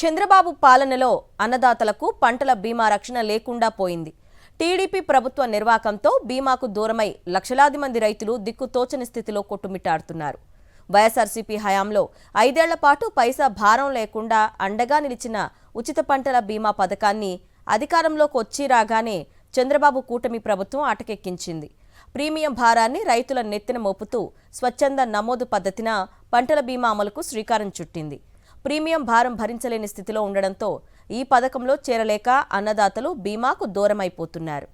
చంద్రబాబు పాలనలో అన్నదాతలకు పంటల బీమా రక్షణ లేకుండా పోయింది. టీడీపీ ప్రభుత్వ నిర్వాకంతో బీమాకు దూరమై లక్షలాది మంది రైతులు దిక్కుతోచని స్థితిలో కొట్టుమిట్టాడుతున్నారు. వైఎస్ఆర్సీపీ హయాంలో 5 ఏళ్ల పాటు పైసా భారం లేకుండా అండగా నిలిచిన ఉచిత పంటల బీమా పథకాన్ని అధికారంలోకి వచ్చి రాగానే చంద్రబాబు కూటమి ప్రభుత్వం అటకెక్కించింది. ప్రీమియం భారాన్ని రైతుల నెత్తిన మోపుతూ స్వచ్ఛంద నమోదు పద్ధతిన పంటల బీమా అమలుకు శ్రీకారం చుట్టింది. ప్రీమియం భారం భరించలేని స్థితిలో ఉండడంతో ఈ పథకంలో చేరలేక అన్నదాతలు బీమాకు దూరమైపోతున్నారు.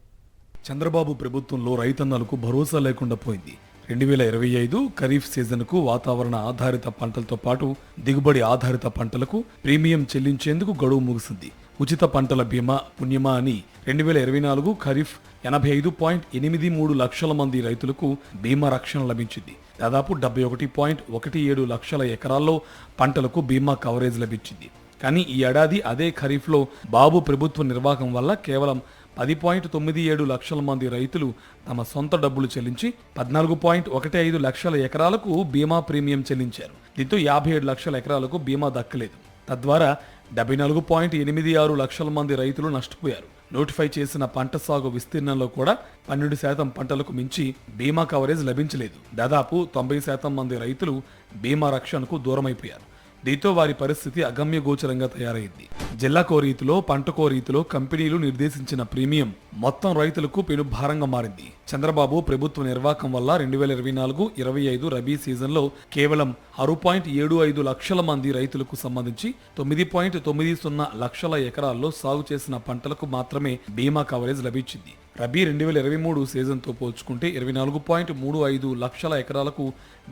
చంద్రబాబు ప్రభుత్వంలో రైతన్నలకు భరోసా లేకుండా పోయింది. 2025 ఖరీఫ్ సీజన్కు వాతావరణ ఆధారిత పంటలతో పాటు దిగుబడి ఆధారిత పంటలకు ప్రీమియం చెల్లించేందుకు గడువు ముగిసింది. ఉచిత పంటల బీమా పుణ్యమా అని 2024 ఖరీఫ్ 85.83 లక్షల మంది రైతులకు బీమా రక్షణ లభించింది. దాదాపు 71.17 లక్షల ఎకరాల్లో పంటలకు బీమా కవరేజ్ లభించింది. కానీ ఈ ఏడాది అదే ఖరీఫ్లో బాబు ప్రభుత్వ నిర్వాహకం వల్ల కేవలం 10.97 లక్షల మంది రైతులు తమ సొంత డబ్బులు చెల్లించి 14.15 లక్షల ఎకరాలకు బీమా ప్రీమియం చెల్లించారు. దీంతో 57 లక్షల ఎకరాలకు బీమా దక్కలేదు. తద్వారా 74.86 లక్షల మంది రైతులు నష్టపోయారు. నోటిఫై చేసిన పంట సాగు విస్తీర్ణంలో కూడా 12% పంటలకు మించి బీమా కవరేజ్ లభించలేదు. దాదాపు 90% మంది రైతులు బీమా రక్షణకు దూరమైపోయారు. దీంతో వారి పరిస్థితి అగమ్యగోచరంగా తయారైంది. జిల్లాకో రీతిలో పంటకో రీతిలో కంపెనీలు నిర్దేశించిన ప్రీమియం మొత్తం రైతులకు పెనుభారంగా మారింది. చంద్రబాబు ప్రభుత్వ నిర్వాహకం వల్ల 2024-25 రబీ సీజన్లో కేవలం 6.75 లక్షల మంది రైతులకు సంబంధించి 9.90 లక్షల ఎకరాల్లో సాగు చేసిన పంటలకు మాత్రమే బీమా కవరేజ్ లభించింది. రబీ 2023 సీజన్తో పోల్చుకుంటే 24.35 లక్షల ఎకరాలకు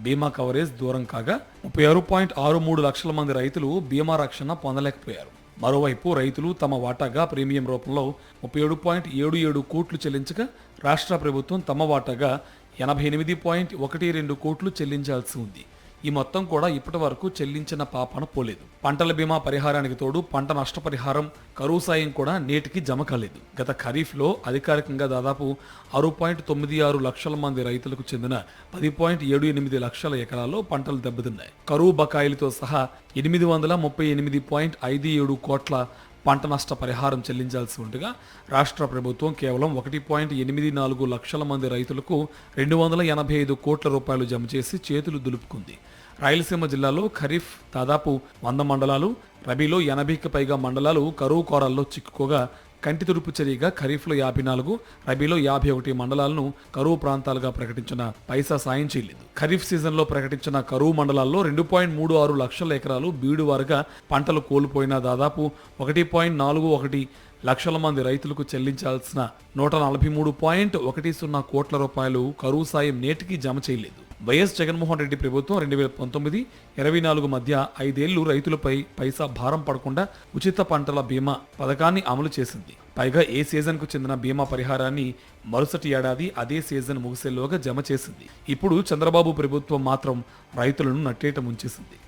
బీమా కవరేజ్ దూరం కాగా 36.63 లక్షల మంది రైతులు బీమా రక్షణ పొందలేకపోయారు. మరోవైపు రైతులు తమ వాటాగా ప్రీమియం రూపంలో 37.77 కోట్లు చెల్లించగా రాష్ట్ర ప్రభుత్వం తమ వాటాగా 88.12 కోట్లు చెల్లించాల్సి ఉంది. ఈ మొత్తం కూడా ఇప్పటి వరకు చెల్లించిన పాపన పోలేదు. పంటల బీమా పరిహారానికి తోడు పంట నష్టపరిహారం, కరువు సాయం కూడా నేటికి జమ కాలేదు. గత ఖరీఫ్లో అధికారికంగా దాదాపు 6.96 లక్షల మంది రైతులకు చెందిన 10.78 లక్షల ఎకరాల్లో పంటలు దెబ్బతిన్నాయి. కరువు బకాయిలతో సహా 838.57 కోట్ల పంట నష్ట పరిహారం చెల్లించాల్సి ఉండగా రాష్ట్ర ప్రభుత్వం కేవలం 1.84 లక్షల మంది రైతులకు 285 కోట్ల రూపాయలు జమ చేసి చేతులు దులుపుకుంది. రాయలసీమ జిల్లాలో ఖరీఫ్ దాదాపు 100 మండలాలు, రబీలో 80కి పైగా మండలాలు కరువు కోరల్లో చిక్కుకోగా కంటి తుడుపు చర్యగా ఖరీఫ్లో 54, రబీలో 51 మండలాలను కరువు ప్రాంతాలుగా ప్రకటించిన పైసా సాయం చేయలేదు. ఖరీఫ్ సీజన్లో ప్రకటించిన కరువు మండలాల్లో 2.36 లక్షల ఎకరాలు బీడువారుగా పంటలు కోల్పోయిన దాదాపు 1.41 లక్షల మంది రైతులకు చెల్లించాల్సిన 143.10 కోట్ల రూపాయలు కరువు సాయం నేటికి జమ చేయలేదు. వైఎస్ జగన్మోహన్ రెడ్డి ప్రభుత్వం 2019-24 మధ్య 5 ఏళ్లు రైతులపై పైసా భారం పడకుండా ఉచిత పంటల బీమా పథకాన్ని అమలు చేసింది. పైగా ఏ సీజన్కు చెందిన బీమా పరిహారాన్ని మరుసటి ఏడాది అదే సీజన్ ముగిసేలోగా జమ చేసింది. ఇప్పుడు చంద్రబాబు ప్రభుత్వం మాత్రం రైతులను నట్టేట ముంచేసింది.